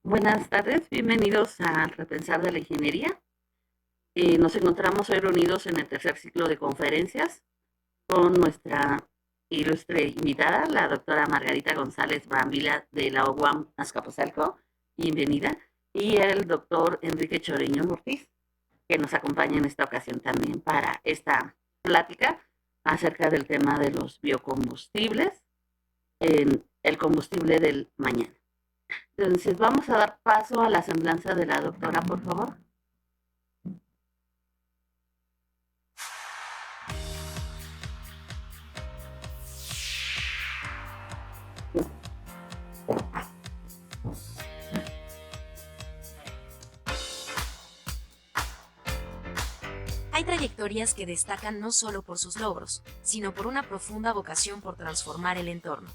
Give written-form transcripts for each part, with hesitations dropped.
Buenas tardes, bienvenidos a Repensar de la Ingeniería. Nos encontramos hoy reunidos en el tercer ciclo de conferencias con nuestra ilustre invitada, la doctora Margarita González Brambila de la UAM Azcapotzalco, bienvenida, y el doctor Enrique Choreño Ortiz, que nos acompaña en esta ocasión también para esta plática acerca del tema de los biocombustibles en el combustible del mañana. Entonces, vamos a dar paso a la semblanza de la doctora, por favor. Hay trayectorias que destacan no solo por sus logros, sino por una profunda vocación por transformar el entorno.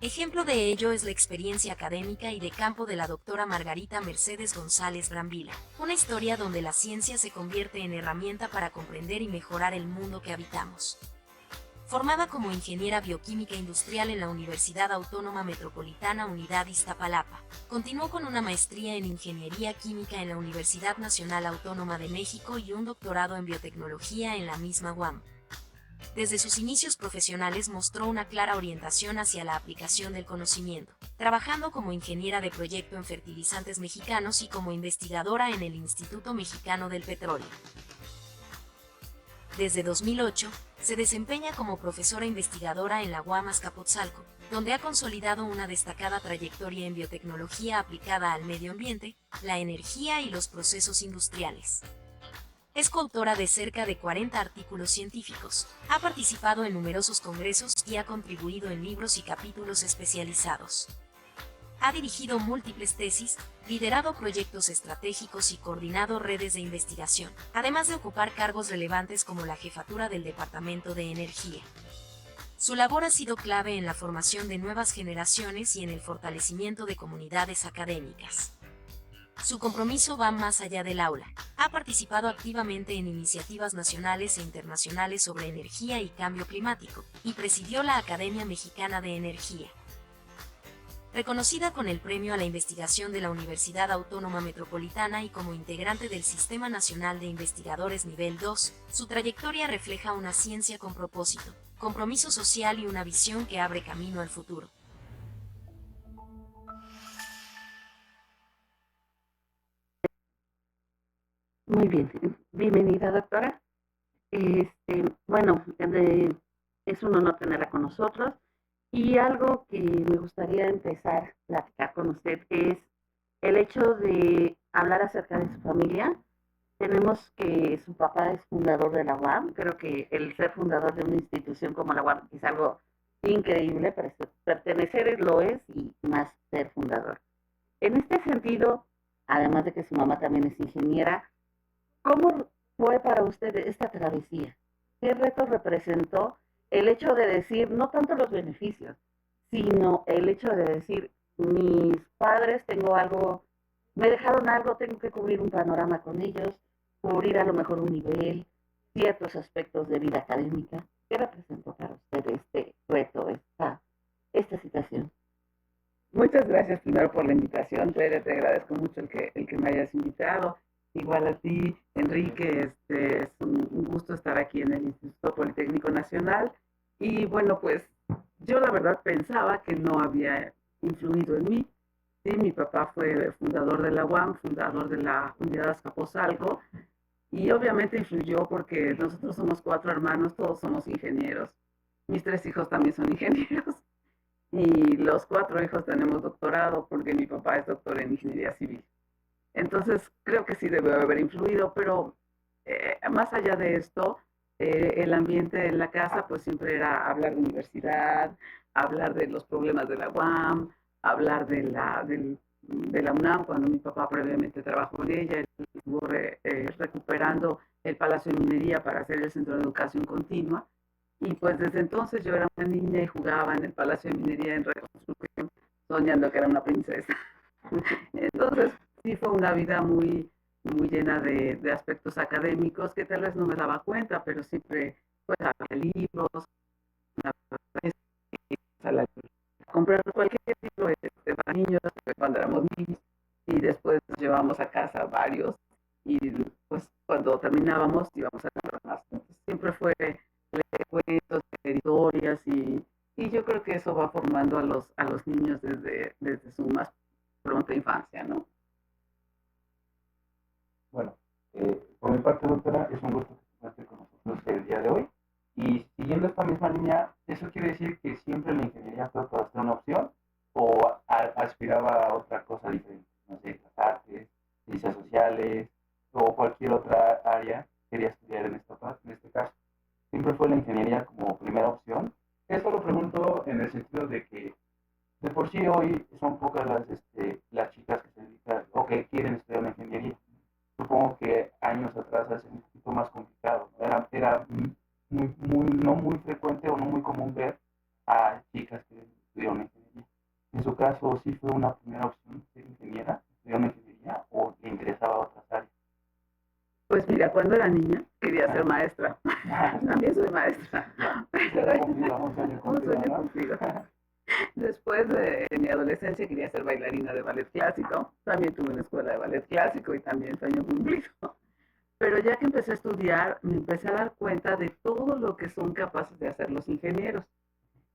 Ejemplo de ello es la experiencia académica y de campo de la doctora Margarita Mercedes González Brambila, una historia donde la ciencia se convierte en herramienta para comprender y mejorar el mundo que habitamos. Formada como ingeniera bioquímica industrial en la Universidad Autónoma Metropolitana Unidad Iztapalapa, continuó con una maestría en ingeniería química en la Universidad Nacional Autónoma de México y un doctorado en biotecnología en la misma UAM. Desde sus inicios profesionales mostró una clara orientación hacia la aplicación del conocimiento, trabajando como ingeniera de proyecto en fertilizantes mexicanos y como investigadora en el Instituto Mexicano del Petróleo. Desde 2008, se desempeña como profesora investigadora en la UAM Azcapotzalco, donde ha consolidado una destacada trayectoria en biotecnología aplicada al medio ambiente, la energía y los procesos industriales. Es coautora de cerca de 40 artículos científicos, ha participado en numerosos congresos y ha contribuido en libros y capítulos especializados. Ha dirigido múltiples tesis, liderado proyectos estratégicos y coordinado redes de investigación, además de ocupar cargos relevantes como la jefatura del Departamento de Energía. Su labor ha sido clave en la formación de nuevas generaciones y en el fortalecimiento de comunidades académicas. Su compromiso va más allá del aula. Ha participado activamente en iniciativas nacionales e internacionales sobre energía y cambio climático, y presidió la Academia Mexicana de Energía. Reconocida con el Premio a la Investigación de la Universidad Autónoma Metropolitana y como integrante del Sistema Nacional de Investigadores Nivel 2, su trayectoria refleja una ciencia con propósito, compromiso social y una visión que abre camino al futuro. Muy bien, bienvenida, doctora. Bueno, es un honor tenerla con nosotros y algo que me gustaría empezar a platicar con usted es el hecho de hablar acerca de su familia. Tenemos que su papá es fundador de la UAM. Creo que el ser fundador de una institución como la UAM es algo increíble, pertenecer lo es y más ser fundador. En este sentido, además de que su mamá también es ingeniera, ¿cómo fue para usted esta travesía? ¿Qué reto representó el hecho de decir, no tanto los beneficios, sino el hecho de decir, mis padres tengo algo, me dejaron algo, tengo que cubrir un panorama con ellos, cubrir a lo mejor un nivel, ciertos aspectos de vida académica? ¿Qué representó para usted este reto, esta situación? Muchas gracias primero por la invitación, Tere, te agradezco mucho el que me hayas invitado. Igual a ti, Enrique, es un gusto estar aquí en el Instituto Politécnico Nacional. Y bueno, pues yo la verdad pensaba que no había influido en mí. Sí, mi papá fue fundador de la UAM, fundador de la Unidad Azcapotzalco, y obviamente influyó porque nosotros somos 4 hermanos, todos somos ingenieros. Mis 3 hijos también son ingenieros. Y los 4 hijos tenemos doctorado porque mi papá es doctor en ingeniería civil. Entonces, creo que sí debe haber influido, pero más allá de esto, el ambiente en la casa pues siempre era hablar de universidad, hablar de los problemas de la UAM, hablar de la UNAM, cuando mi papá previamente trabajó en ella, él estuvo recuperando el Palacio de Minería para hacer el Centro de Educación Continua. Y pues desde entonces yo era una niña y jugaba en el Palacio de Minería en reconstrucción, soñando que era una princesa. Entonces sí fue una vida muy, muy llena de aspectos académicos que tal vez no me daba cuenta, pero siempre pues había libros, a comprar cualquier libro para niños cuando éramos niños. y después nos llevábamos a casa varios y pues cuando terminábamos íbamos a comprar más. Entonces, siempre fue leer cuentos, leer historias y yo creo que eso va formando a los niños desde su más pronta infancia, ¿no? Bueno, por mi parte, doctora, es un gusto que esté con nosotros el día de hoy. Y siguiendo esta misma línea, ¿eso quiere decir que siempre la ingeniería fue para usted una opción o aspiraba a otra cosa diferente? No sé, las artes, ciencias sociales o cualquier otra área quería estudiar en esta parte, en este caso. ¿Siempre fue la ingeniería como primera opción? Esto lo pregunto en el sentido de que de por sí hoy son pocas las chicas que se dedican o que quieren estudiar una ingeniería. Supongo que años atrás es un poquito más complicado, ¿no? Era no muy frecuente o no muy común ver a chicas que estudiaron ingeniería. En su caso, ¿sí fue una primera opción ser ingeniera, estudiar una ingeniería o le interesaba a otras áreas? Pues mira, cuando era niña quería ser Ah, maestra. También soy maestra. sueño cumplido, un sueño Un cumplido, sueño ¿no? cumplido. Después en mi adolescencia quería ser bailarina de ballet clásico. También tuve una escuela de ballet clásico y también sueño cumplido. Pero ya que empecé a estudiar, me empecé a dar cuenta de todo lo que son capaces de hacer los ingenieros.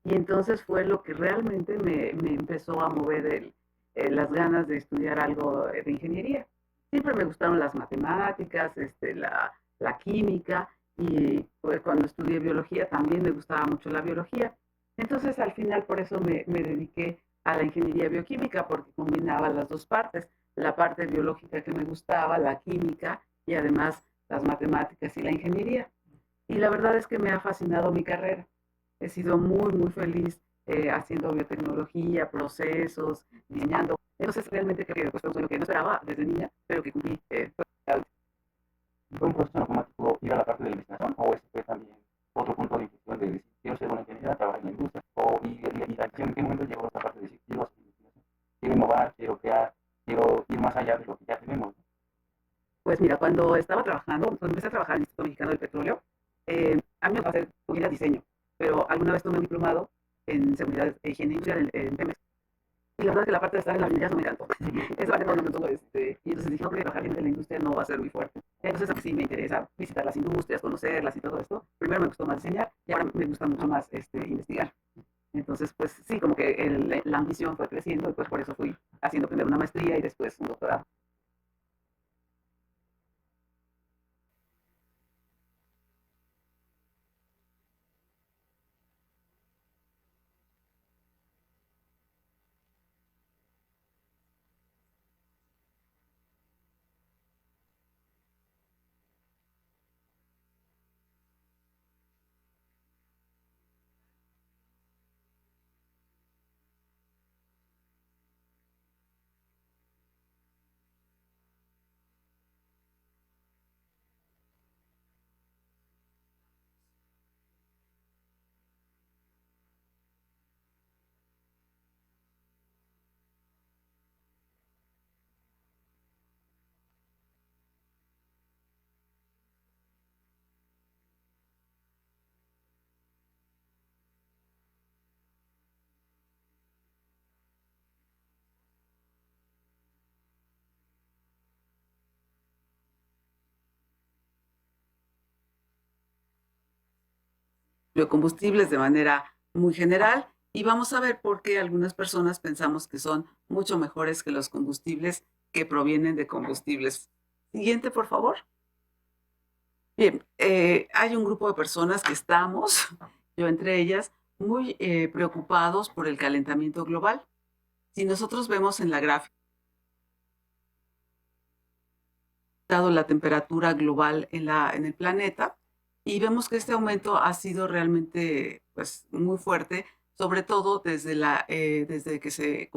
Y entonces fue lo que realmente me empezó a mover las ganas de estudiar algo de ingeniería. Siempre me gustaron las matemáticas, la química, y pues, cuando estudié biología también me gustaba mucho la biología. Entonces al final por eso me dediqué a la ingeniería bioquímica, porque combinaba las dos partes, la parte biológica que me gustaba, la química y además las matemáticas y la ingeniería. Y la verdad es que me ha fascinado mi carrera. He sido muy feliz haciendo biotecnología, procesos, diseñando. Entonces, realmente creo que fue un sueño que no esperaba desde niña, pero que cumplí. ¿Fue un proceso en automático ir a la parte de la investigación o ese fue también otro punto de inflexión de decir quiero ser una ingeniera, trabajar en la industria? ¿En qué momento llegó esta parte de decir quiero hacer investigación? Quiero innovar, quiero crear, quiero ir más allá de lo que ya tenemos. Pues mira, cuando estaba trabajando, cuando empecé a trabajar en el Instituto Mexicano del Petróleo, a mí me gustaba hacer comida diseño, pero alguna vez tomé un diplomado en seguridad e higiene industrial en Pemex. Y la verdad es que la parte de estar en las minerías no me encantó. Esa parte no me encantó. Y entonces dije, no, porque trabajar en la industria no va a ser muy fuerte. Entonces a mí sí me interesa visitar las industrias, conocerlas y todo esto. Primero me gustó más diseñar y ahora me gusta mucho más investigar. Entonces, pues sí, como que la ambición fue creciendo y pues por eso fui haciendo primero una maestría y después un doctorado. Biocombustibles de manera muy general y vamos a ver por qué algunas personas pensamos que son mucho mejores que los combustibles que provienen de combustibles. Siguiente, por favor. Bien, hay un grupo de personas que estamos, yo entre ellas, muy preocupados por el calentamiento global. Si nosotros vemos en la gráfica la temperatura global en el planeta, y vemos que este aumento ha sido realmente pues, muy fuerte, sobre todo desde que se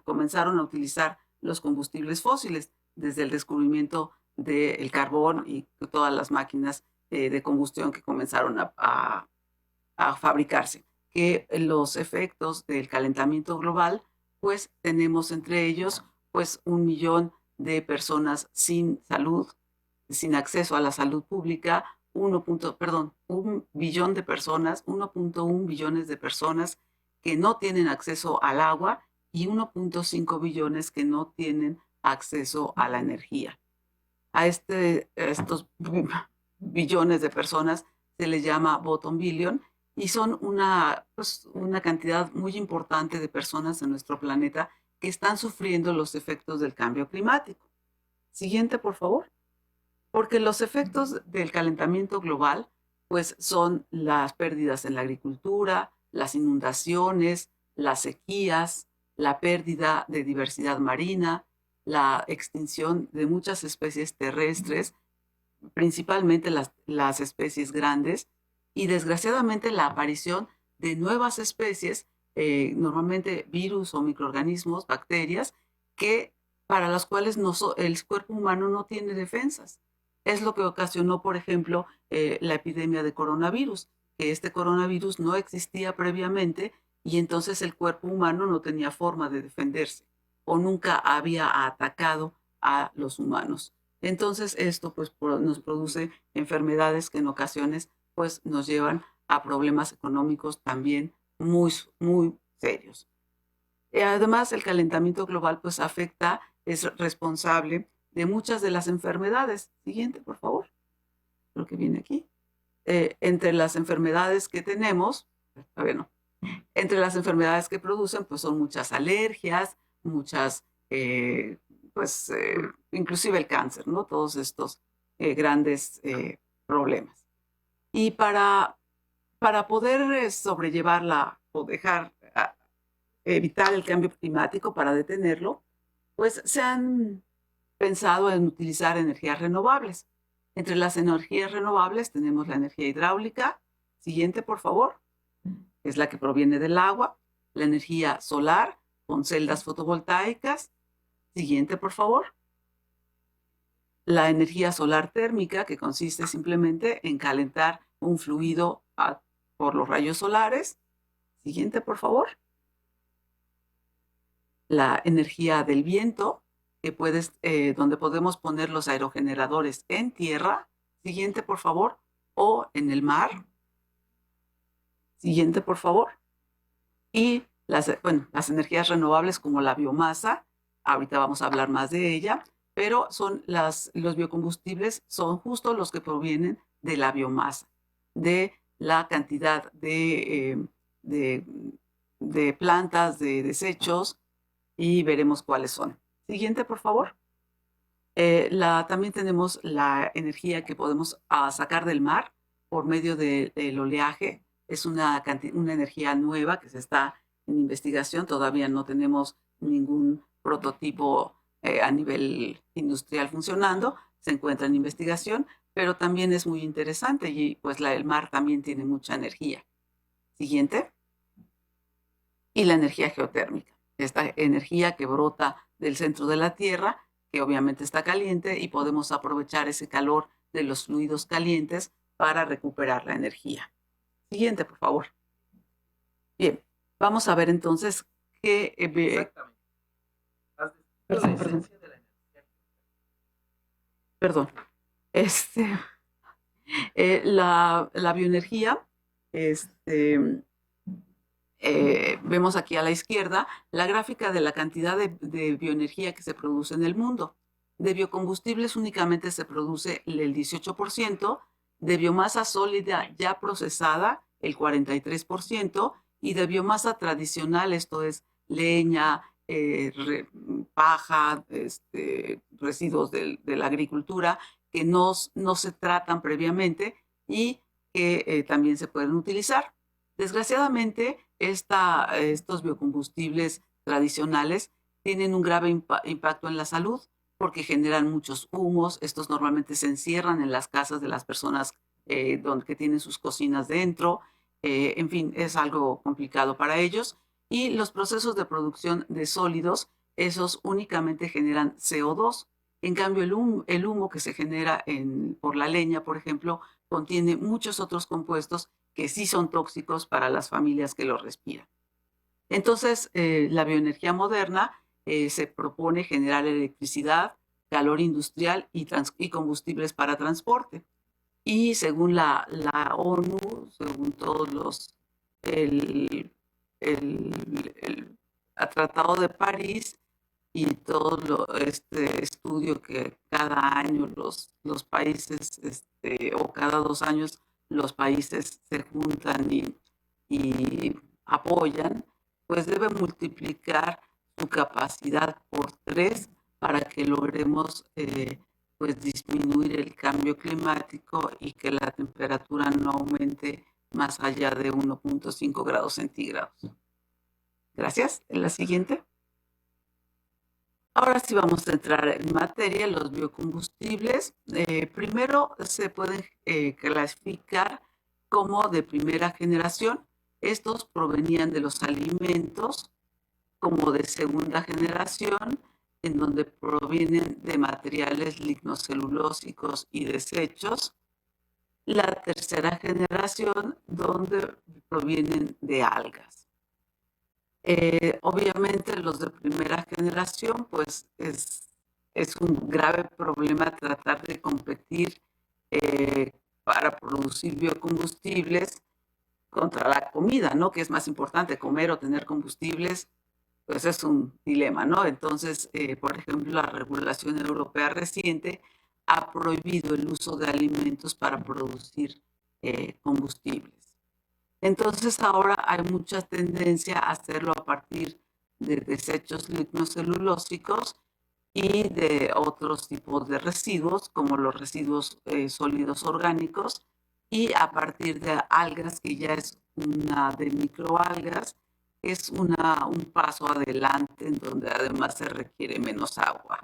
comenzaron a utilizar los combustibles fósiles, desde el descubrimiento del carbón y todas las máquinas de combustión que comenzaron a fabricarse. Que los efectos del calentamiento global, pues tenemos entre ellos pues 1 millón de personas sin salud, sin acceso a la salud pública, 1 billón de personas, 1.1 billones de personas que no tienen acceso al agua y 1.5 billones que no tienen acceso a la energía. A estos billones de personas se les llama bottom billion y son pues, una cantidad muy importante de personas en nuestro planeta que están sufriendo los efectos del cambio climático. Siguiente, por favor. Porque los efectos del calentamiento global pues son las pérdidas en la agricultura, las inundaciones, las sequías, la pérdida de diversidad marina, la extinción de muchas especies terrestres, principalmente las especies grandes, y desgraciadamente la aparición de nuevas especies, normalmente virus o microorganismos, bacterias, para las cuales el cuerpo humano no tiene defensas. Es lo que ocasionó, por ejemplo, la epidemia de coronavirus, que este coronavirus no existía previamente y entonces el cuerpo humano no tenía forma de defenderse o nunca había atacado a los humanos. Entonces esto pues nos produce enfermedades que en ocasiones pues nos llevan a problemas económicos también muy, muy serios. Además, el calentamiento global pues es responsable de muchas de las enfermedades. Siguiente, por favor. Lo que viene aquí. Entre las enfermedades que tenemos, entre las enfermedades que producen, pues son muchas alergias, muchas, inclusive el cáncer, ¿no? Todos estos grandes problemas. Y para poder sobrellevarla o evitar el cambio climático, para detenerlo, pues se han pensado en utilizar energías renovables. Entre las energías renovables tenemos la energía hidráulica. Siguiente, por favor. Es la que proviene del agua. La energía solar con celdas fotovoltaicas. Siguiente, por favor. La energía solar térmica, que consiste simplemente en calentar un fluido por los rayos solares. Siguiente, por favor. La energía del viento, donde podemos poner los aerogeneradores en tierra. Siguiente, por favor. O en el mar. Siguiente, por favor. Y las energías renovables como la biomasa. Ahorita vamos a hablar más de ella. Pero los biocombustibles son justo los que provienen de la biomasa, de la cantidad de plantas, de desechos, y veremos cuáles son. Siguiente, por favor. También tenemos la energía que podemos sacar del mar por medio del oleaje. Es una energía nueva que se está en investigación. Todavía no tenemos ningún prototipo a nivel industrial funcionando. Se encuentra en investigación, pero también es muy interesante y pues el mar también tiene mucha energía. Siguiente. Y la energía geotérmica. Esta energía que brota del centro de la Tierra, que obviamente está caliente y podemos aprovechar ese calor de los fluidos calientes para recuperar la energía. Siguiente, por favor. Bien, vamos a ver entonces qué... Exactamente. Perdón. La bioenergía, vemos aquí a la izquierda la gráfica de la cantidad de bioenergía que se produce en el mundo. De biocombustibles únicamente se produce el 18%, de biomasa sólida ya procesada el 43%, y de biomasa tradicional, esto es leña, paja, residuos de la agricultura que no se tratan previamente y que también se pueden utilizar. Desgraciadamente, estos biocombustibles tradicionales tienen un grave impacto en la salud porque generan muchos humos. Estos normalmente se encierran en las casas de las personas que tienen sus cocinas dentro. En fin, es algo complicado para ellos. Y los procesos de producción de sólidos, esos únicamente generan CO2. En cambio, el humo que se genera por la leña, por ejemplo, contiene muchos otros compuestos que sí son tóxicos para las familias que los respiran. Entonces, la bioenergía moderna se propone generar electricidad, calor industrial y combustibles para transporte. Y según la ONU, según todos el Tratado de París, y todo este estudio que cada año los países, o cada 2 años los países se juntan y apoyan, pues debe multiplicar su capacidad por 3 para que logremos pues disminuir el cambio climático y que la temperatura no aumente más allá de 1.5 grados centígrados. Gracias. En la siguiente. Ahora sí vamos a entrar en materia, los biocombustibles. Primero se pueden clasificar como de primera generación. Estos provenían de los alimentos, como de segunda generación, en donde provienen de materiales lignocelulósicos y desechos. La tercera generación, donde provienen de algas. Obviamente los de primera generación, pues es un grave problema tratar de competir para producir biocombustibles contra la comida, ¿no? Que es más importante, comer o tener combustibles, pues es un dilema, ¿no? Entonces, por ejemplo, la regulación europea reciente ha prohibido el uso de alimentos para producir combustibles. Entonces ahora hay mucha tendencia a hacerlo a partir de desechos lignocelulósicos y de otros tipos de residuos, como los residuos sólidos orgánicos, y a partir de algas, que ya es una de microalgas, es un paso adelante en donde además se requiere menos agua.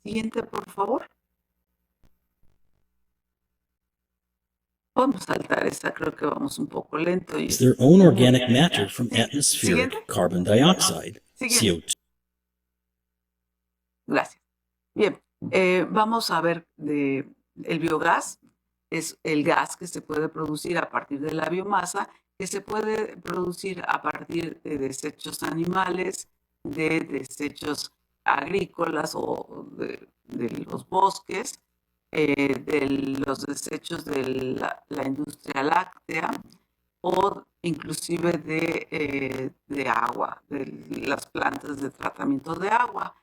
Siguiente, por favor. Vamos a saltar esa, creo que vamos un poco lento. Is their own organic matter from atmospheric carbon dioxide, CO2. Gracias. Bien, vamos a ver el biogás. Es el gas que se puede producir a partir de la biomasa, que se puede producir a partir de desechos animales, de desechos agrícolas o de los bosques, de los desechos de la industria láctea o inclusive de agua, de las plantas de tratamiento de agua.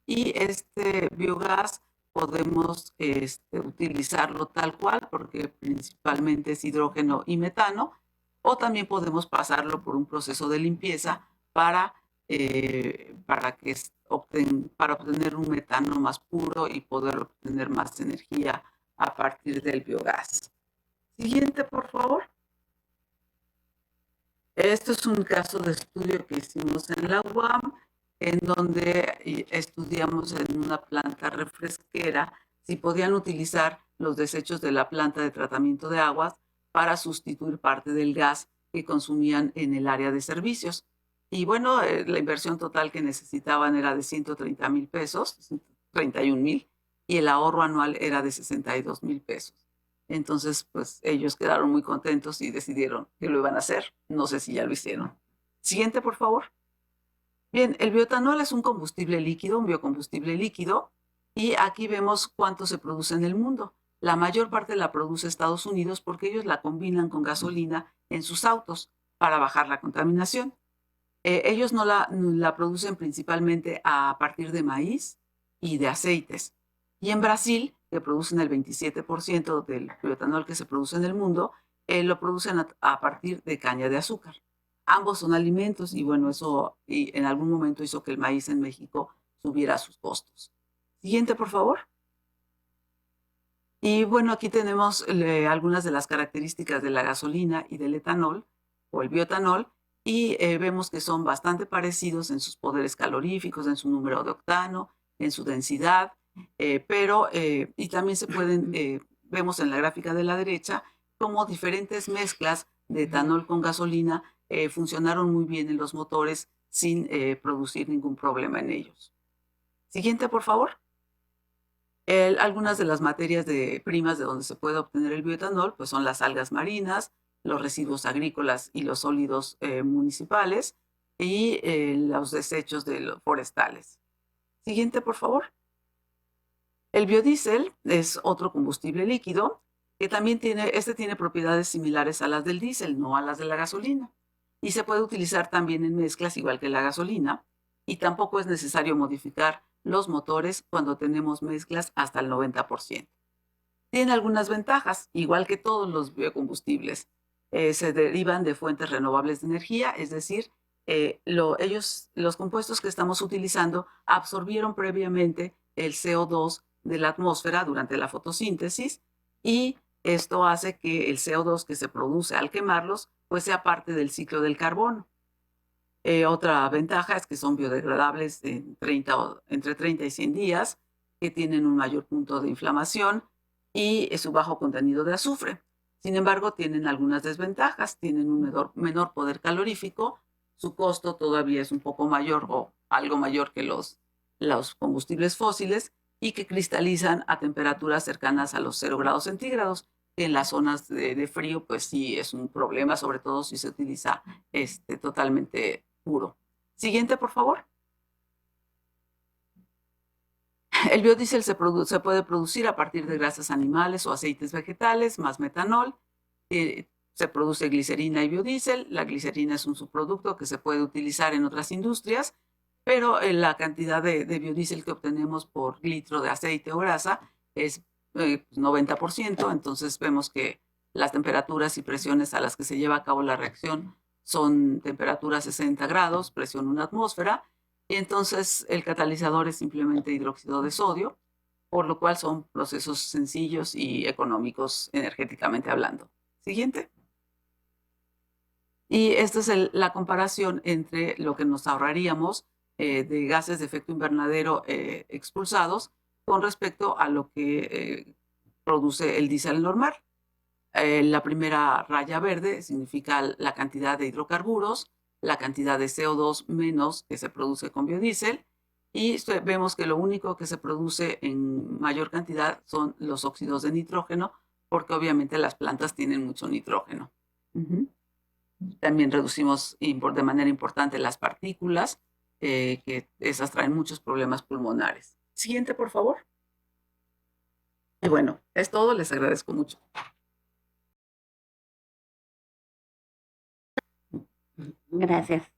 Y este biogás podemos utilizarlo tal cual, porque principalmente es hidrógeno y metano, o también podemos pasarlo por un proceso de limpieza para obtener un metano más puro y poder obtener más energía a partir del biogás. Siguiente, por favor. Esto es un caso de estudio que hicimos en la UAM, en donde estudiamos en una planta refresquera si podían utilizar los desechos de la planta de tratamiento de aguas para sustituir parte del gas que consumían en el área de servicios. Y bueno, la inversión total que necesitaban era de 130,000 pesos, 31,000, y el ahorro anual era de 62,000 pesos. Entonces, pues ellos quedaron muy contentos y decidieron que lo iban a hacer. No sé si ya lo hicieron. Siguiente, por favor. Bien, el bioetanol es un combustible líquido, un biocombustible líquido, y aquí vemos cuánto se produce en el mundo. La mayor parte la produce Estados Unidos porque ellos la combinan con gasolina en sus autos para bajar la contaminación. Ellos no la producen principalmente a partir de maíz y de aceites. Y en Brasil, que producen el 27% del bioetanol que se produce en el mundo, lo producen a partir de caña de azúcar. Ambos son alimentos y bueno, eso en algún momento hizo que el maíz en México subiera sus costos. Siguiente, por favor. Y bueno, aquí tenemos algunas de las características de la gasolina y del etanol o el bioetanol, y vemos que son bastante parecidos en sus poderes caloríficos, en su número de octano, en su densidad, y también se pueden, vemos en la gráfica de la derecha, cómo diferentes mezclas de etanol con gasolina funcionaron muy bien en los motores sin producir ningún problema en ellos. Siguiente, por favor. Algunas de las materias primas de donde se puede obtener el bioetanol pues son las algas marinas, los residuos agrícolas y los sólidos municipales y los desechos de los forestales. Siguiente, por favor. El biodiesel es otro combustible líquido que también tiene propiedades similares a las del diésel, no a las de la gasolina. Y se puede utilizar también en mezclas igual que la gasolina. y tampoco es necesario modificar los motores cuando tenemos mezclas hasta el 90%. Tiene algunas ventajas, igual que todos los biocombustibles. Se derivan de fuentes renovables de energía, es decir, los compuestos que estamos utilizando absorbieron previamente el CO2 de la atmósfera durante la fotosíntesis y esto hace que el CO2 que se produce al quemarlos pues sea parte del ciclo del carbono. Otra ventaja es que son biodegradables entre 30 y 100 días, que tienen un mayor punto de inflamación y su bajo contenido de azufre. Sin embargo, tienen algunas desventajas, tienen un menor poder calorífico, su costo todavía es un poco mayor o algo mayor que los combustibles fósiles y que cristalizan a temperaturas cercanas a los 0 grados centígrados. En las zonas de frío, pues sí es un problema, sobre todo si se utiliza totalmente puro. Siguiente, por favor. El biodiesel se puede producir a partir de grasas animales o aceites vegetales, más metanol. Se produce glicerina y biodiesel. La glicerina es un subproducto que se puede utilizar en otras industrias, pero la cantidad de biodiesel que obtenemos por litro de aceite o grasa es 90%. Entonces vemos que las temperaturas y presiones a las que se lleva a cabo la reacción son temperatura 60 grados, presión 1 atmósfera, y entonces el catalizador es simplemente hidróxido de sodio, por lo cual son procesos sencillos y económicos energéticamente hablando. Siguiente. Y esta es la comparación entre lo que nos ahorraríamos de gases de efecto invernadero expulsados con respecto a lo que produce el diésel normal. La primera raya verde significa la cantidad de hidrocarburos, la cantidad de CO2 menos que se produce con biodiesel, y vemos que lo único que se produce en mayor cantidad son los óxidos de nitrógeno, porque obviamente las plantas tienen mucho nitrógeno. También reducimos de manera importante las partículas, que esas traen muchos problemas pulmonares. Siguiente, por favor. Y bueno, es todo, les agradezco mucho. Gracias.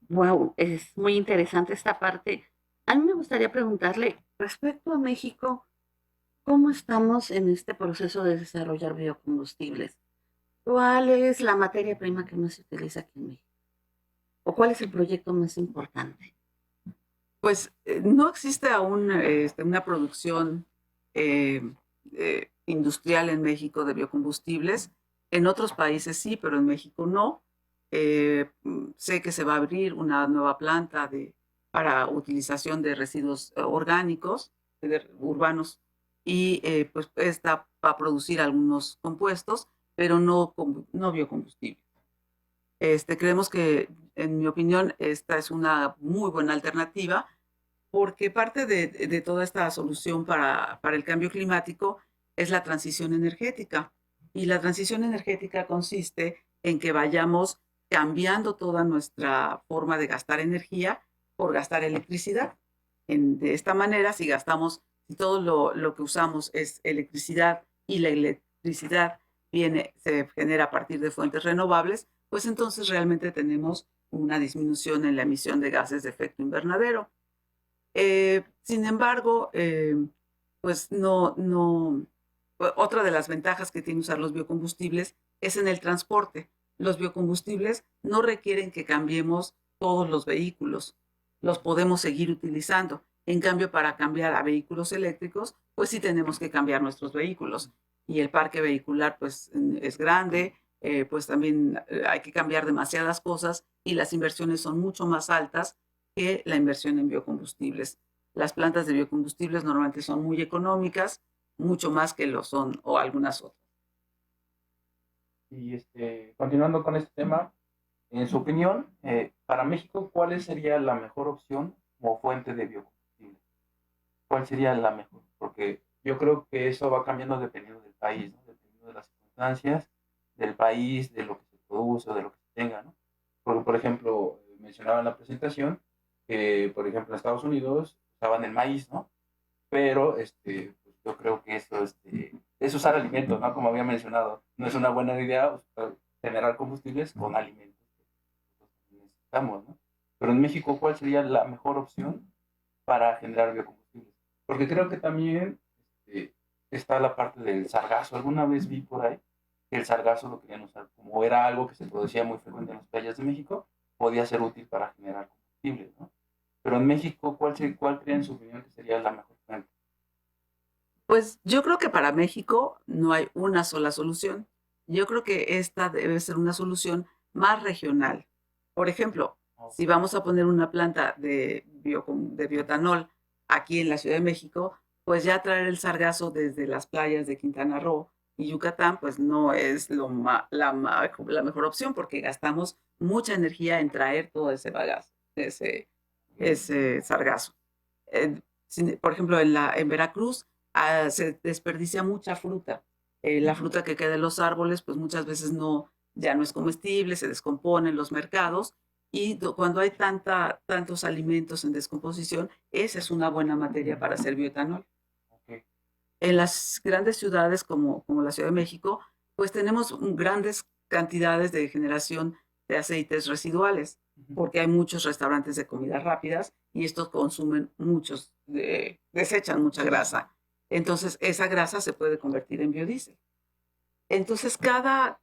Wow, es muy interesante esta parte. A mí me gustaría preguntarle, respecto a México, ¿cómo estamos en este proceso de desarrollar biocombustibles? ¿Cuál es la materia prima que más se utiliza aquí en México? ¿O cuál es el proyecto más importante? Pues no existe aún una producción industrial en México de biocombustibles. En otros países sí, pero en México no. Sé que se va a abrir una nueva planta para utilización de residuos orgánicos urbanos y pues esta va a producir algunos compuestos, pero no biocombustibles. Creemos que, en mi opinión, esta es una muy buena alternativa porque parte de toda esta solución para el cambio climático es la transición energética. Y la transición energética consiste en que vayamos cambiando toda nuestra forma de gastar energía por gastar electricidad. De esta manera, si todo lo que usamos es electricidad y la electricidad se genera a partir de fuentes renovables, pues entonces realmente tenemos una disminución en la emisión de gases de efecto invernadero. Sin embargo, pues otra de las ventajas que tiene usar los biocombustibles es en el transporte. Los biocombustibles no requieren que cambiemos todos los vehículos, los podemos seguir utilizando. En cambio, para cambiar a vehículos eléctricos, pues sí tenemos que cambiar nuestros vehículos. Y el parque vehicular pues es grande, pues también hay que cambiar demasiadas cosas y las inversiones son mucho más altas que la inversión en biocombustibles. Las plantas de biocombustibles normalmente son muy económicas, mucho más que lo son o algunas otras. Y continuando con este tema, en su opinión, para México, ¿cuál sería la mejor opción como fuente de biocombustible? ¿Cuál sería la mejor? Porque yo creo que eso va cambiando dependiendo del país, ¿no? Dependiendo de las circunstancias del país, de lo que se produce o de lo que se tenga, ¿no? Por ejemplo, mencionaba en la presentación que, por ejemplo, en Estados Unidos usaban el maíz, ¿no? Pero pues yo creo que eso es usar alimentos, ¿no? Como había mencionado, no es una buena idea generar combustibles con alimentos que nosotros necesitamos, ¿no? Pero en México, ¿cuál sería la mejor opción para generar biocombustibles? Porque creo que también está la parte del sargazo. Alguna vez vi por ahí que el sargazo lo querían usar como era algo que se producía muy frecuente en las playas de México, podía ser útil para generar combustible, ¿no? Pero en México, ¿cuál creen en su opinión que sería la mejor fuente? Pues yo creo que para México no hay una sola solución. Yo creo que esta debe ser una solución más regional. Por ejemplo, si vamos a poner una planta de bioetanol aquí en la Ciudad de México, pues ya traer el sargazo desde las playas de Quintana Roo y Yucatán, pues no es la mejor opción porque gastamos mucha energía en traer todo ese bagazo, ese sargazo. Por ejemplo, en Veracruz se desperdicia mucha fruta. La fruta que queda en los árboles, pues muchas veces ya no es comestible, se descompone en los mercados y cuando hay tantos alimentos en descomposición, esa es una buena materia para hacer bioetanol. Okay. En las grandes ciudades como la Ciudad de México, pues tenemos grandes cantidades de generación de aceites residuales, porque hay muchos restaurantes de comidas rápidas y estos consumen desechan mucha grasa. Entonces, esa grasa se puede convertir en biodiesel. Entonces, cada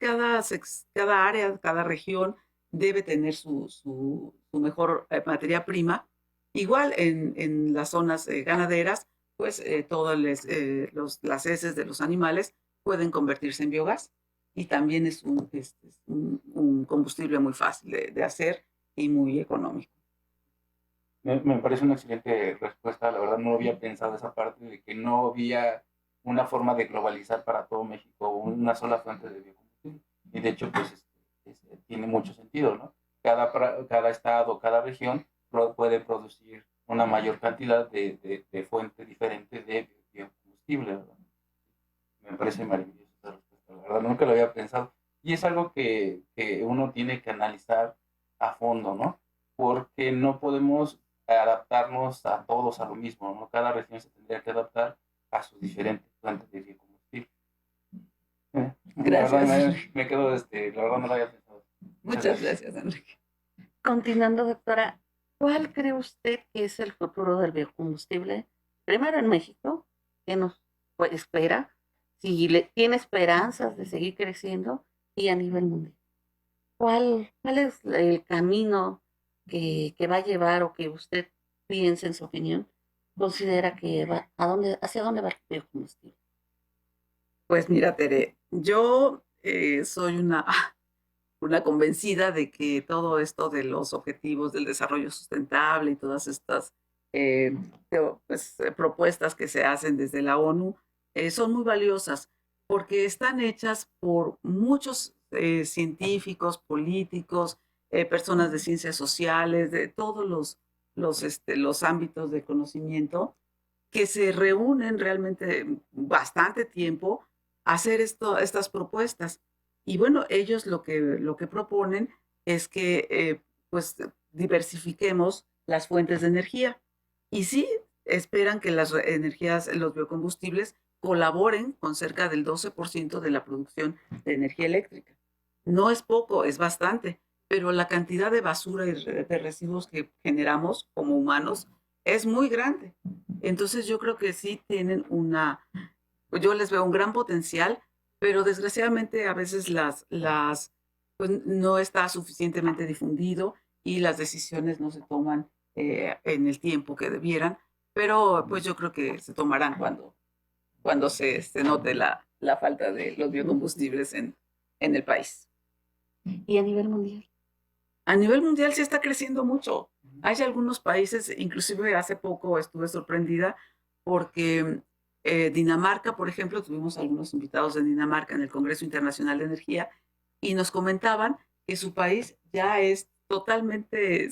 área, cada región debe tener su mejor materia prima. Igual en las zonas ganaderas, pues todas las heces de los animales pueden convertirse en biogás y también es un combustible muy fácil de hacer y muy económico. Me parece una excelente respuesta. La verdad no había pensado esa parte de que no había una forma de globalizar para todo México una sola fuente de biocombustible. Y de hecho, pues tiene mucho sentido, ¿no? Cada estado, cada región puede producir una mayor cantidad de fuentes diferentes de biocombustible, ¿verdad? Me parece maravillosa esa respuesta. La verdad nunca lo había pensado. Y es algo que uno tiene que analizar a fondo, ¿no? Porque no podemos adaptarnos a todos a lo mismo, ¿no? Cada región se tendría que adaptar a sus diferentes fuentes de biocombustible. Gracias. La verdad me quedo, la verdad no lo había pensado. Muchas gracias, Enrique. Continuando, doctora, ¿cuál cree usted que es el futuro del biocombustible? Primero en México, ¿qué nos espera? Si tiene esperanzas de seguir creciendo y a nivel mundial. ¿Cuál es el camino que va a llevar o que usted piensa en su opinión, considera que va, hacia dónde va el biocombustible? Pues mira, Tere, yo soy una convencida de que todo esto de los objetivos del desarrollo sustentable y todas estas propuestas que se hacen desde la ONU son muy valiosas porque están hechas por muchos científicos, políticos, personas de ciencias sociales, de todos los ámbitos de conocimiento que se reúnen realmente bastante tiempo a hacer estas propuestas. Y bueno, ellos lo que proponen es que pues diversifiquemos las fuentes de energía. Y sí, esperan que las energías, los biocombustibles, colaboren con cerca del 12% de la producción de energía eléctrica. No es poco, es bastante, pero la cantidad de basura y de residuos que generamos como humanos es muy grande. Entonces yo creo que sí tienen yo les veo un gran potencial, pero desgraciadamente a veces pues no está suficientemente difundido y las decisiones no se toman en el tiempo que debieran, pero pues yo creo que se tomarán cuando se note la falta de los biocombustibles en el país. ¿Y a nivel mundial? A nivel mundial sí está creciendo mucho. Hay algunos países, inclusive hace poco estuve sorprendida porque Dinamarca, por ejemplo, tuvimos algunos invitados de Dinamarca en el Congreso Internacional de Energía y nos comentaban que su país ya es totalmente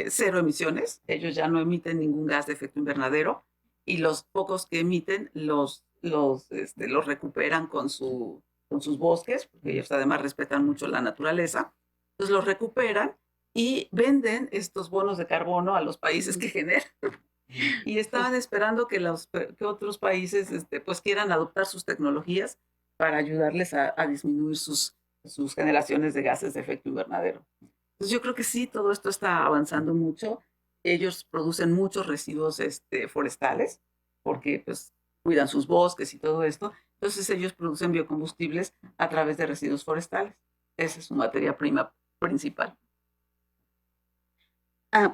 cero emisiones. Ellos ya no emiten ningún gas de efecto invernadero y los pocos que emiten los recuperan con sus bosques, porque ellos además respetan mucho la naturaleza. Entonces los recuperan y venden estos bonos de carbono a los países que generan. Y estaban esperando que otros países pues quieran adoptar sus tecnologías para ayudarles a disminuir sus generaciones de gases de efecto invernadero. Entonces yo creo que sí, todo esto está avanzando mucho. Ellos producen muchos residuos forestales porque pues cuidan sus bosques y todo esto. Entonces ellos producen biocombustibles a través de residuos forestales. Esa es su materia prima principal.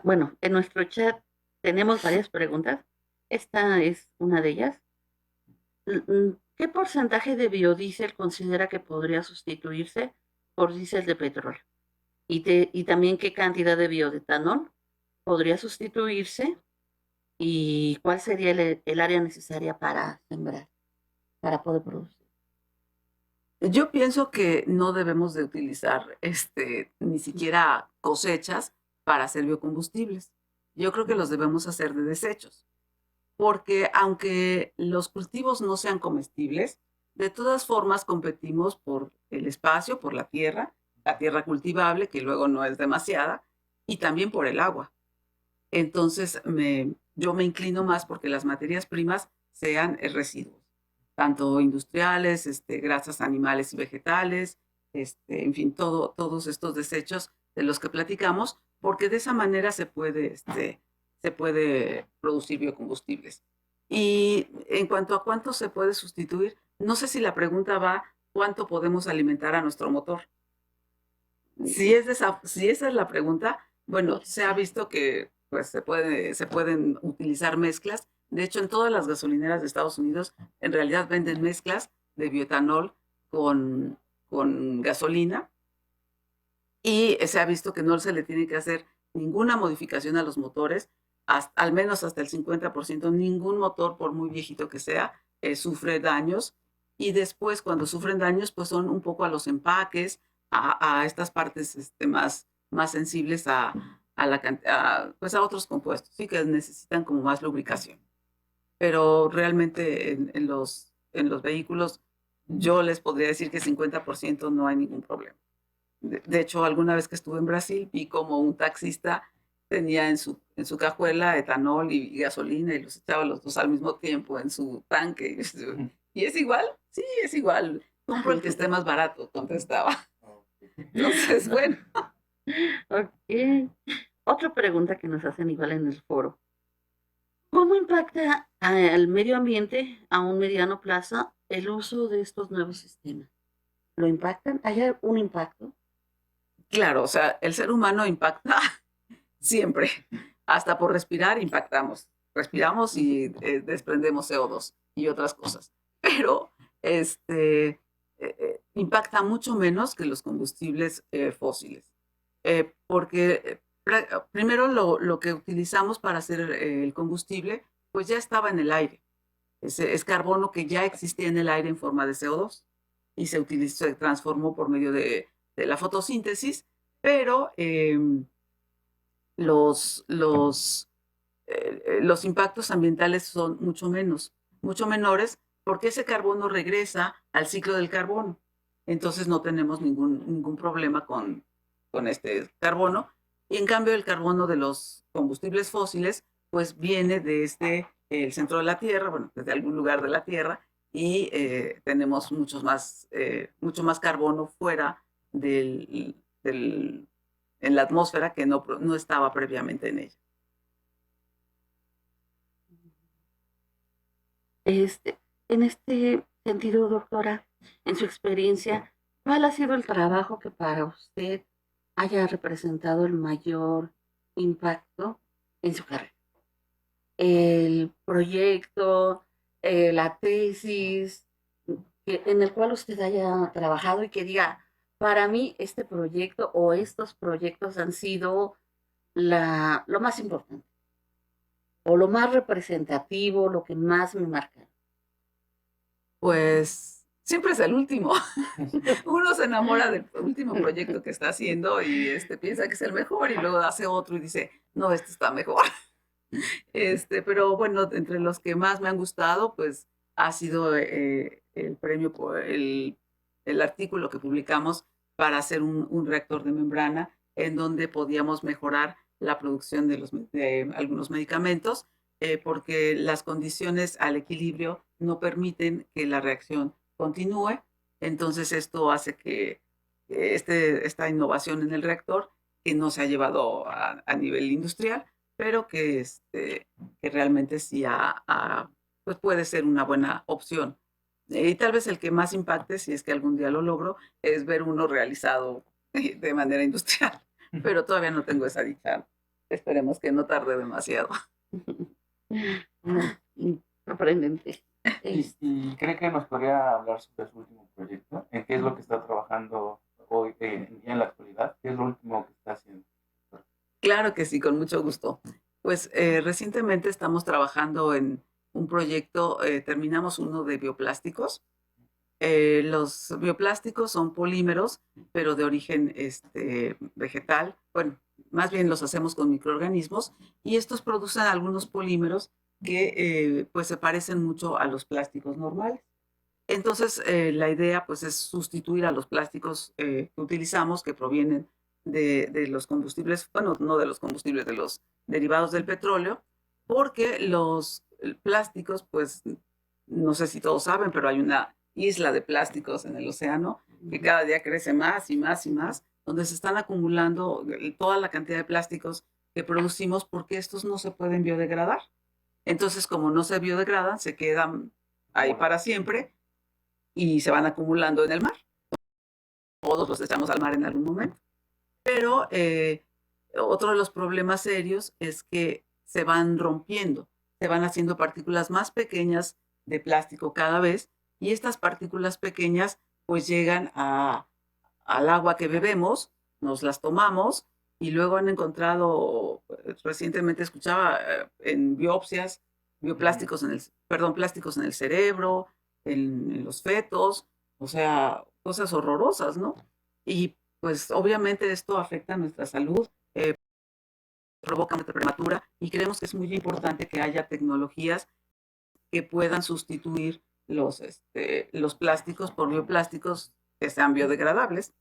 Bueno, en nuestro chat tenemos varias preguntas. Esta es una de ellas. ¿Qué porcentaje de biodiesel considera que podría sustituirse por diésel de petróleo? Y también qué cantidad de bioetanol podría sustituirse y cuál sería el área necesaria para sembrar, para poder producir. Yo pienso que no debemos de utilizar ni siquiera cosechas para hacer biocombustibles. Yo creo que los debemos hacer de desechos, porque aunque los cultivos no sean comestibles, de todas formas competimos por el espacio, por la tierra cultivable, que luego no es demasiada, y también por el agua. Entonces, yo me inclino más porque las materias primas sean residuos, tanto industriales, grasas animales y vegetales, en fin, todos estos desechos de los que platicamos, porque de esa manera se puede producir biocombustibles. Y en cuanto a cuánto se puede sustituir, no sé si la pregunta va, ¿cuánto podemos alimentar a nuestro motor? Si esa es la pregunta, bueno, se ha visto que pues, se pueden utilizar mezclas. De hecho, en todas las gasolineras de Estados Unidos, en realidad venden mezclas de bioetanol con gasolina. Y se ha visto que no se le tiene que hacer ninguna modificación a los motores, al menos hasta el 50%. Ningún motor, por muy viejito que sea, sufre daños. Y después, cuando sufren daños, pues son un poco a los empaques, a estas partes más sensibles pues a otros compuestos, sí, que necesitan como más lubricación. Pero realmente en los vehículos yo les podría decir que 50% no hay ningún problema. De hecho, alguna vez que estuve en Brasil vi como un taxista tenía en su cajuela etanol y gasolina y los echaba los dos al mismo tiempo en su tanque. ¿Y es igual? Sí, es igual. Compro el que esté más barato, contestaba. Entonces, bueno. Ok. Otra pregunta que nos hacen igual en el foro. ¿Cómo impacta al medio ambiente a un mediano plazo el uso de estos nuevos sistemas? ¿Lo impactan? ¿Hay un impacto? Claro, o sea, el ser humano impacta siempre. Hasta por respirar impactamos. Respiramos y desprendemos CO2 y otras cosas. Pero impacta mucho menos que los combustibles fósiles. Porque primero lo que utilizamos para hacer el combustible, pues ya estaba en el aire. Es carbono que ya existía en el aire en forma de CO2 y se transformó por medio de la fotosíntesis, pero los impactos ambientales son mucho menores, porque ese carbono regresa al ciclo del carbono. Entonces no tenemos ningún problema con este carbono. Y en cambio el carbono de los combustibles fósiles, pues viene desde el centro de la Tierra, bueno, desde algún lugar de la Tierra, y tenemos mucho más carbono fuera en la atmósfera que no estaba previamente en ella. En este sentido, doctora, en su experiencia, ¿cuál ha sido el trabajo que para usted haya representado el mayor impacto en su carrera? El proyecto, la tesis, en el cual usted haya trabajado y que diga, para mí este proyecto o estos proyectos han sido lo más importante o lo más representativo, lo que más me marca. Pues siempre es el último. Uno se enamora del último proyecto que está haciendo y piensa que es el mejor y luego hace otro y dice, no, este está mejor. Pero bueno, entre los que más me han gustado, pues ha sido el premio por el artículo que publicamos para hacer un reactor de membrana en donde podíamos mejorar la producción de algunos medicamentos porque las condiciones al equilibrio no permiten que la reacción continúe. Entonces esto hace que esta innovación en el reactor que no se ha llevado a nivel industrial, pero que realmente sí pues puede ser una buena opción. Y tal vez el que más impacte, si es que algún día lo logro, es ver uno realizado de manera industrial, pero todavía no tengo esa dicha. Esperemos que no tarde demasiado. Sorprendente. ¿Y cree que nos podría hablar sobre su último proyecto? ¿En qué es lo que está trabajando hoy en la actualidad? ¿Qué es lo último que está haciendo? Claro que sí, con mucho gusto. Pues recientemente estamos trabajando en un proyecto, terminamos uno de bioplásticos. Los bioplásticos son polímeros, pero de origen vegetal. Bueno, más bien los hacemos con microorganismos y estos producen algunos polímeros que pues se parecen mucho a los plásticos normales. Entonces, la idea pues es sustituir a los plásticos que utilizamos, que provienen de los combustibles, bueno, no de los combustibles, de los derivados del petróleo, porque los plásticos, pues, no sé si todos saben, pero hay una isla de plásticos en el océano que cada día crece más y más y más, donde se están acumulando toda la cantidad de plásticos que producimos porque estos no se pueden biodegradar. Entonces, como no se biodegradan, se quedan ahí para siempre y se van acumulando en el mar. Todos los echamos al mar en algún momento. Pero otro de los problemas serios es que se van rompiendo, se van haciendo partículas más pequeñas de plástico cada vez y estas partículas pequeñas pues llegan al agua que bebemos, nos las tomamos y luego han encontrado, recientemente escuchaba en biopsias, plásticos en el cerebro, en los fetos, o sea, cosas horrorosas, ¿no? Y pues obviamente esto afecta a nuestra salud, provoca muerte prematura y creemos que es muy importante que haya tecnologías que puedan sustituir los plásticos por bioplásticos que sean biodegradables.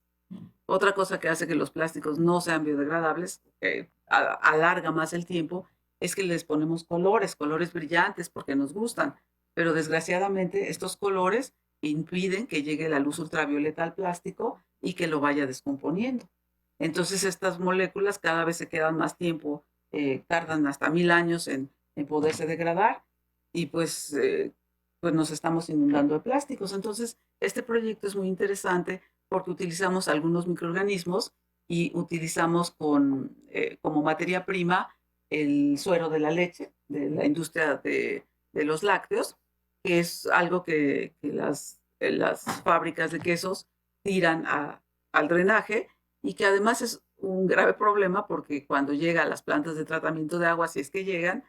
Otra cosa que hace que los plásticos no sean biodegradables, alarga más el tiempo, es que les ponemos colores brillantes porque nos gustan, pero desgraciadamente estos colores impiden que llegue la luz ultravioleta al plástico y que lo vaya descomponiendo. Entonces estas moléculas cada vez se quedan más tiempo, tardan hasta 1000 años en poderse degradar y pues nos estamos inundando de plásticos. Entonces este proyecto es muy interesante porque utilizamos algunos microorganismos y utilizamos como materia prima el suero de la leche, de la industria de los lácteos, que es algo que las fábricas de quesos tiran al drenaje y que además es un grave problema porque cuando llega a las plantas de tratamiento de agua, si es que llegan,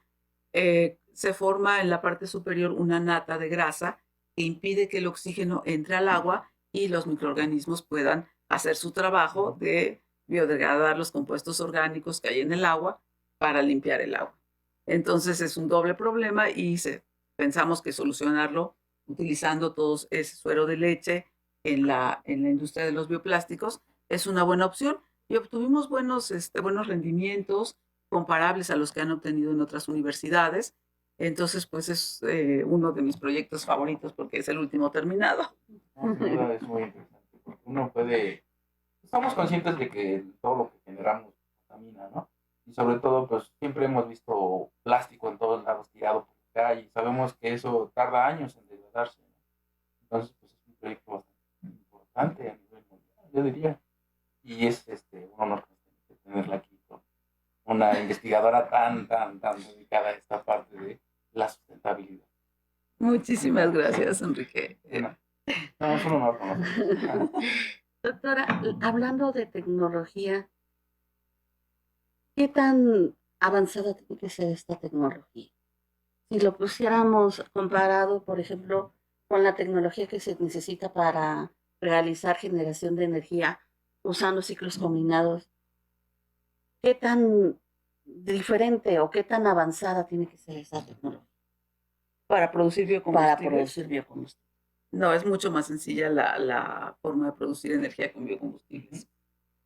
se forma en la parte superior una nata de grasa que impide que el oxígeno entre al agua y los microorganismos puedan hacer su trabajo de biodegradar los compuestos orgánicos que hay en el agua para limpiar el agua. Entonces es un doble problema y pensamos que solucionarlo utilizando todo ese suero de leche en la industria de los bioplásticos es una buena opción y obtuvimos buenos rendimientos comparables a los que han obtenido en otras universidades. Entonces, pues es uno de mis proyectos favoritos porque es el último terminado. Sin duda es muy interesante, porque uno puede, estamos conscientes de que todo lo que generamos contamina, ¿no? Y sobre todo, pues siempre hemos visto plástico en todos lados tirado por la calle y sabemos que eso tarda años en degradarse, ¿no? Entonces, pues es un proyecto bastante importante a nivel mundial, yo diría. Y es un honor tenerla aquí con una investigadora tan dedicada a esta parte de la sustentabilidad. Muchísimas gracias, Enrique. No, es un honor conocerla. Doctora, hablando de tecnología, ¿qué tan avanzada tiene que ser esta tecnología? Si lo pusiéramos comparado, por ejemplo, con la tecnología que se necesita para realizar generación de energía usando ciclos combinados, ¿qué tan diferente o qué tan avanzada tiene que ser esa tecnología? Para producir biocombustibles. Para producir biocombustibles. No, es mucho más sencilla la forma de producir energía con biocombustibles.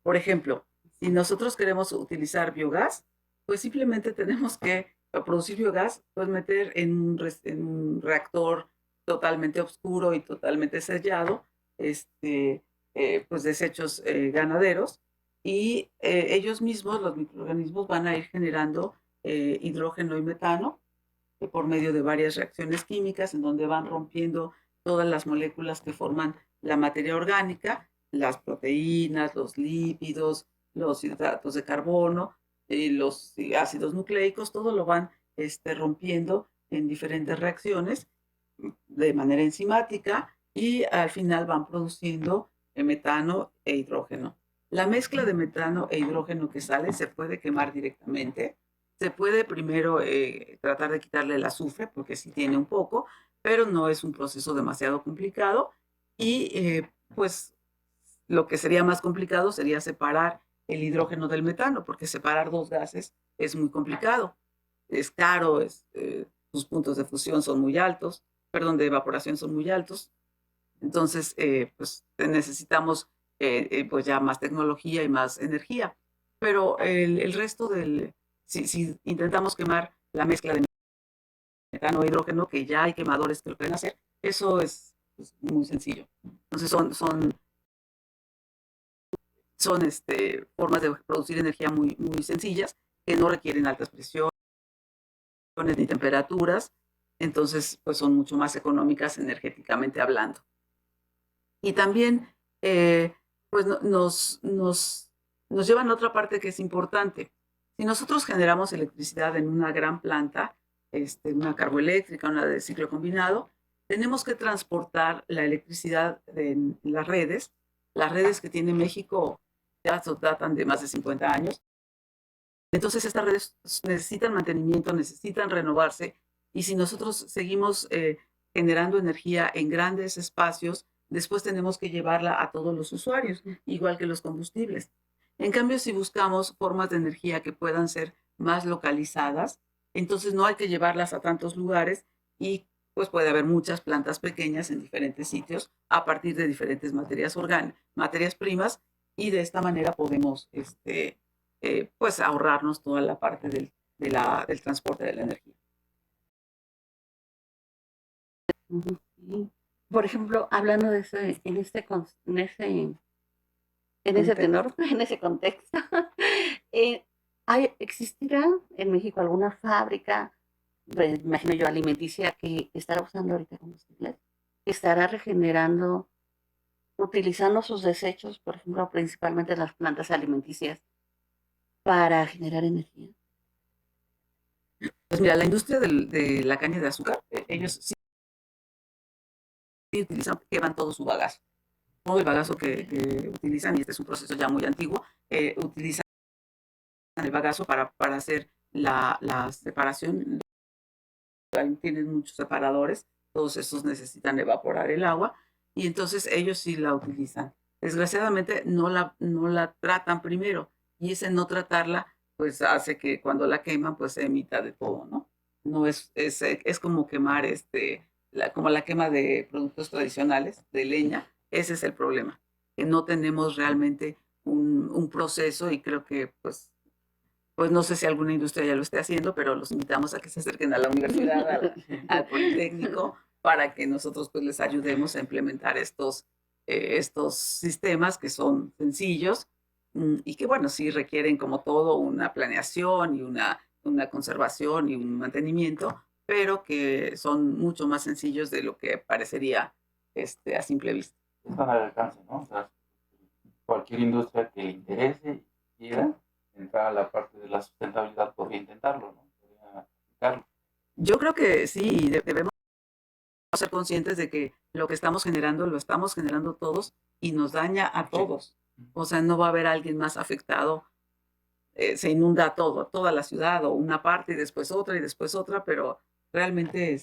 Por ejemplo, si nosotros queremos utilizar biogás, pues simplemente tenemos que, para producir biogás, pues meter en un reactor totalmente oscuro y totalmente sellado, pues desechos ganaderos, y ellos mismos, los microorganismos, van a ir generando hidrógeno y metano por medio de varias reacciones químicas en donde van rompiendo todas las moléculas que forman la materia orgánica, las proteínas, los lípidos, los hidratos de carbono, los ácidos nucleicos, todo lo van rompiendo en diferentes reacciones de manera enzimática y al final van produciendo metano e hidrógeno. La mezcla de metano e hidrógeno que sale se puede quemar directamente. Se puede primero tratar de quitarle el azufre, porque sí tiene un poco, pero no es un proceso demasiado complicado. Y pues lo que sería más complicado sería separar el hidrógeno del metano, porque separar dos gases es muy complicado. Es caro, sus puntos de fusión son muy altos, perdón, de evaporación son muy altos. Entonces, pues necesitamos pues ya más tecnología y más energía. Pero el resto si intentamos quemar la mezcla de metano e hidrógeno, que ya hay quemadores que lo pueden hacer, eso es muy sencillo. Entonces son formas de producir energía muy, muy sencillas, que no requieren altas presiones ni temperaturas, entonces pues son mucho más económicas energéticamente hablando. Y también pues nos llevan a otra parte que es importante. Si nosotros generamos electricidad en una gran planta, una carboeléctrica, una de ciclo combinado, tenemos que transportar la electricidad en las redes. Las redes que tiene México ya datan de más de 50 años. Entonces estas redes necesitan mantenimiento, necesitan renovarse, y si nosotros seguimos generando energía en grandes espacios, después tenemos que llevarla a todos los usuarios, igual que los combustibles. En cambio, si buscamos formas de energía que puedan ser más localizadas, entonces no hay que llevarlas a tantos lugares y pues puede haber muchas plantas pequeñas en diferentes sitios a partir de diferentes materias primas, y de esta manera podemos pues ahorrarnos toda la parte del transporte de la energía. Por ejemplo, hablando de en ese tenor, en ese contexto, ¿existirá en México alguna fábrica, me imagino yo, alimenticia, que estará usando ahorita combustibles, que estará regenerando, utilizando sus desechos, por ejemplo, principalmente las plantas alimenticias, para generar energía? Pues mira, la industria de la caña de azúcar, ellos sí utilizan, queman todo su bagazo. Todo el bagazo que utilizan, y este es un proceso ya muy antiguo, utilizan el bagazo para hacer la separación. Tienen muchos separadores, todos esos necesitan evaporar el agua, y entonces ellos sí la utilizan. Desgraciadamente no la tratan primero, y ese no tratarla pues hace que cuando la queman pues se emita de todo, ¿no? No es como quemar como la quema de productos tradicionales de leña. Ese es el problema, que no tenemos realmente un proceso, y creo que pues no sé si alguna industria ya lo esté haciendo, pero los invitamos a que se acerquen a la universidad, al Politécnico, para que nosotros pues les ayudemos a implementar estos sistemas que son sencillos, y que bueno, sí requieren como todo una planeación y una conservación y un mantenimiento, pero que son mucho más sencillos de lo que parecería a simple vista. Están al alcance, ¿no? O sea, cualquier industria que le interese y quiera entrar a la parte de la sustentabilidad podría intentarlo, ¿no? Podría aplicarlo. Yo creo que sí, debemos ser conscientes de que lo que estamos generando lo estamos generando todos y nos daña a todos. O sea, no va a haber alguien más afectado. Se inunda toda la ciudad, o una parte y después otra, pero realmente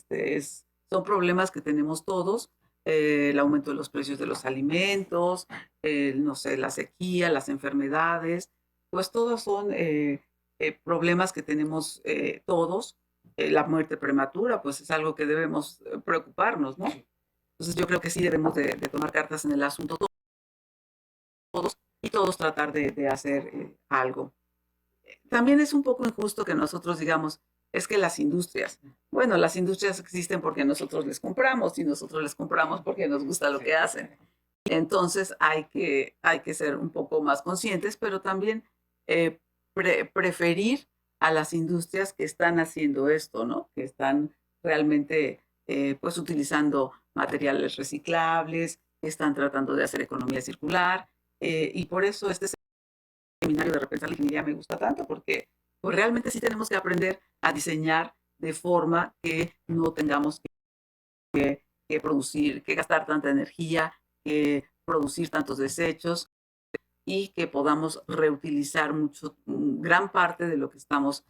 son problemas que tenemos todos. El aumento de los precios de los alimentos, no sé, la sequía, las enfermedades, pues todos son problemas que tenemos todos. La muerte prematura, pues es algo que debemos preocuparnos, ¿no? Entonces yo creo que sí debemos de tomar cartas en el asunto todos, y todos tratar de hacer algo. También es un poco injusto que nosotros digamos, es que las industrias existen porque nosotros les compramos, y nosotros les compramos porque nos gusta lo que hacen. entonces hay que ser un poco más conscientes, pero también preferir a las industrias que están haciendo esto, ¿no? Que están realmente pues utilizando materiales reciclables, que están tratando de hacer economía circular, y por eso este seminario de repensar la ingeniería me gusta tanto, porque pues realmente sí tenemos que aprender a diseñar de forma que no tengamos que producir, que gastar tanta energía, que producir tantos desechos, y que podamos reutilizar gran parte de lo que estamos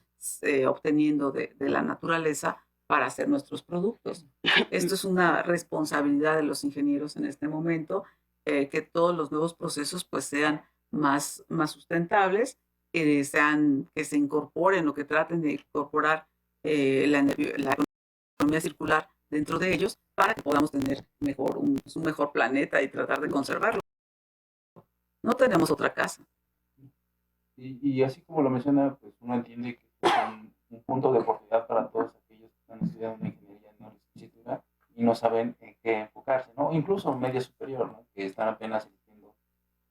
obteniendo de la naturaleza para hacer nuestros productos. Esto es una responsabilidad de los ingenieros en este momento, que todos los nuevos procesos pues sean más sustentables, que se incorporen o que traten de incorporar la economía circular dentro de ellos, para que podamos tener un mejor planeta y tratar de conservarlo. No tenemos otra casa. Y así como lo menciona, pues uno entiende que es un punto de oportunidad para todos aquellos que están estudiando una ingeniería, una licenciatura, y no saben en qué enfocarse, ¿no? Incluso media superior, ¿no? Que están apenas eligiendo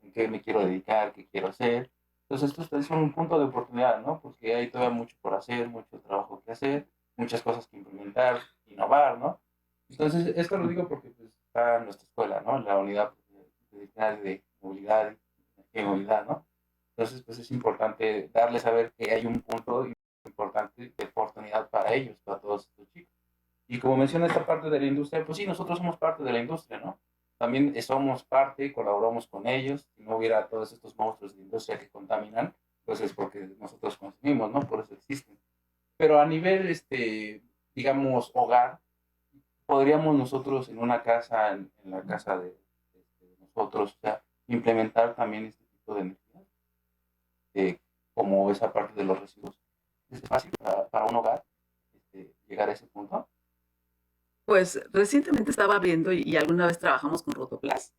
en qué me quiero dedicar, qué quiero hacer. Entonces, esto es un punto de oportunidad, ¿no? Porque hay todavía mucho por hacer, mucho trabajo que hacer, muchas cosas que implementar, innovar, ¿no? Entonces, esto lo digo porque pues, está nuestra escuela, ¿no? La unidad de movilidad y movilidad, ¿no? Entonces, pues es importante darles a ver que hay un punto importante de oportunidad para ellos, para todos estos chicos. Y como menciona esta parte de la industria, pues sí, nosotros somos parte de la industria, ¿no? También somos parte, colaboramos con ellos. Si no hubiera todos estos monstruos de industria que contaminan, pues es porque nosotros consumimos, ¿no? Por eso existen. Pero a nivel, digamos, hogar, podríamos nosotros en una casa, en la casa de nosotros, o sea, implementar también este tipo de energía, como esa parte de los residuos. ¿Es fácil para un hogar llegar a ese punto? Pues recientemente estaba viendo y alguna vez trabajamos con Rotoplas.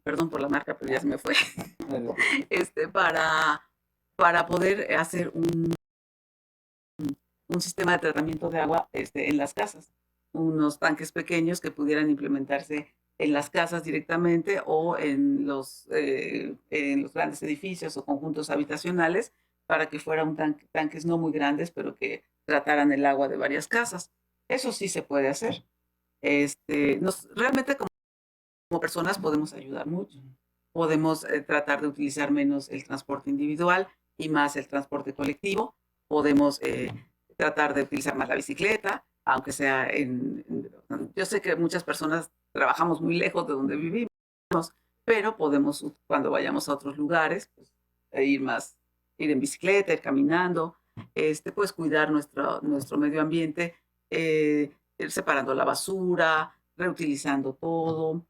Perdón por la marca, pero ya se me fue. Para poder hacer un sistema de tratamiento de agua en las casas. Unos tanques pequeños que pudieran implementarse en las casas directamente o en los grandes edificios o conjuntos habitacionales, para que fueran tanques no muy grandes, pero que trataran el agua de varias casas. Eso sí se puede hacer. Realmente como personas podemos ayudar mucho. Podemos tratar de utilizar menos el transporte individual y más el transporte colectivo. Podemos tratar de utilizar más la bicicleta, aunque sea yo sé que muchas personas trabajamos muy lejos de donde vivimos, pero podemos, cuando vayamos a otros lugares, pues, ir en bicicleta, ir caminando, pues cuidar nuestro medio ambiente, ir separando la basura, reutilizando todo.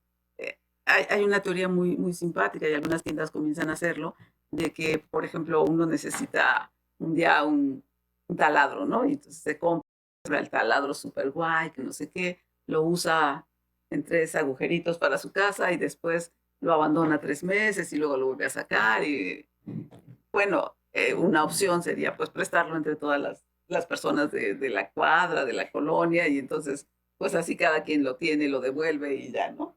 Hay una teoría muy simpática, y algunas tiendas comienzan a hacerlo, de que, por ejemplo, uno necesita un día un taladro, ¿no? Y entonces se compra el taladro súper guay, que no sé qué, lo usa en 3 agujeritos para su casa y después lo abandona 3 meses y luego lo vuelve a sacar. Y bueno, una opción sería pues prestarlo entre todas las personas de la cuadra, de la colonia, y entonces pues así cada quien lo tiene, lo devuelve y ya, ¿no?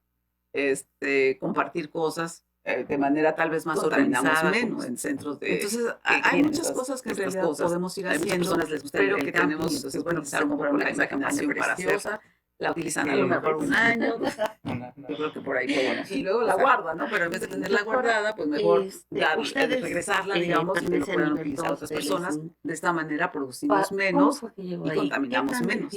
Compartir cosas de manera tal vez más organizada, menos en centros de... Entonces, hay muchas cosas que en realidad podemos ir haciendo, pero que tenemos, entonces, bueno, quizá un poco la imaginación para hacer. La utilizan a lo mejor un año, yo creo que por ahí podemos. Y luego la guardan, ¿no? Pero en vez de tenerla guardada, pues mejor regresarla, digamos, y que lo puedan utilizar otras personas. De esta manera producimos menos y contaminamos menos.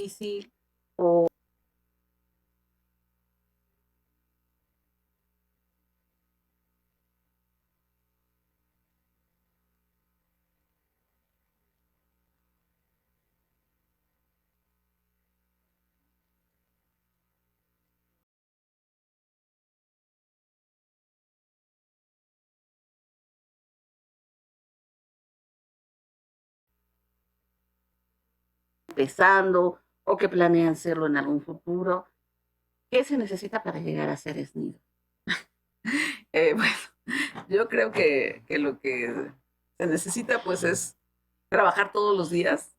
Empezando o que planean hacerlo en algún futuro. ¿Qué se necesita para llegar a ser SNID? Bueno, yo creo que lo que se necesita pues es trabajar todos los días,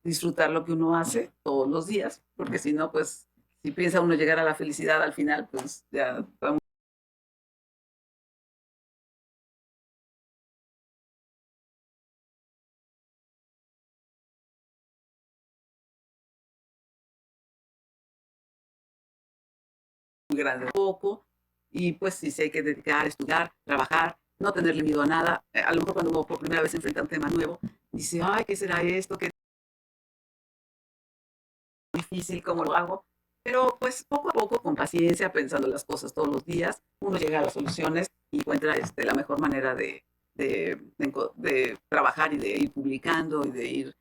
disfrutar lo que uno hace todos los días, porque si no, pues si piensa uno llegar a la felicidad al final, pues ya está muy grande poco, y pues sí se hay que dedicar, estudiar, trabajar, no tenerle miedo a nada. A lo mejor cuando uno por primera vez se enfrenta a un tema nuevo, dice, ay, ¿qué será esto? ¿Qué difícil? ¿Cómo lo hago? Pero pues poco a poco, con paciencia, pensando las cosas todos los días, uno llega a las soluciones y encuentra la mejor manera de trabajar y de ir publicando y de ir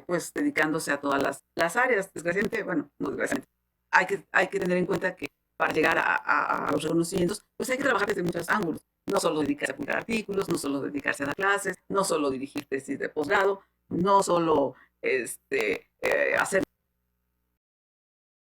pues dedicándose a todas las áreas. Desgraciadamente, bueno, no desgraciadamente, hay que tener en cuenta que para llegar a los reconocimientos, pues hay que trabajar desde muchos ángulos. No solo dedicarse a publicar artículos, no solo dedicarse a dar clases, no solo dirigir tesis de posgrado, no solo hacer